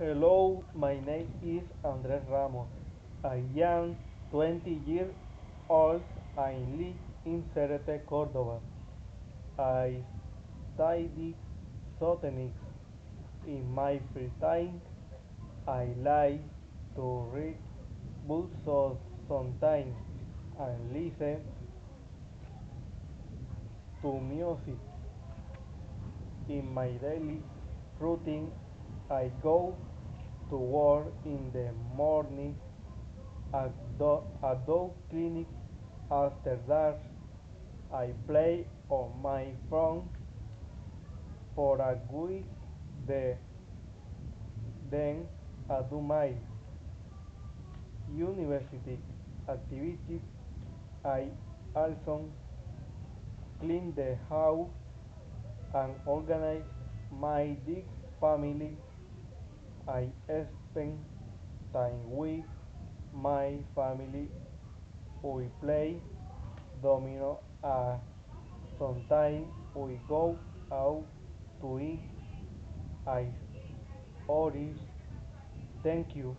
Hello, my name is Andres Ramos. I am 20 years old. I live in Cerete, Córdoba. I study botanics. In my free time, I like to read books sometimes and listen to music. In my daily routine, I go to work in the morning at dog clinic. After that, I play on my phone for a week. The, then I do my university activities. I also clean the house and organize my big family. I spend time with my family. We play domino. Sometimes we go out to eat ice or is. Thank you.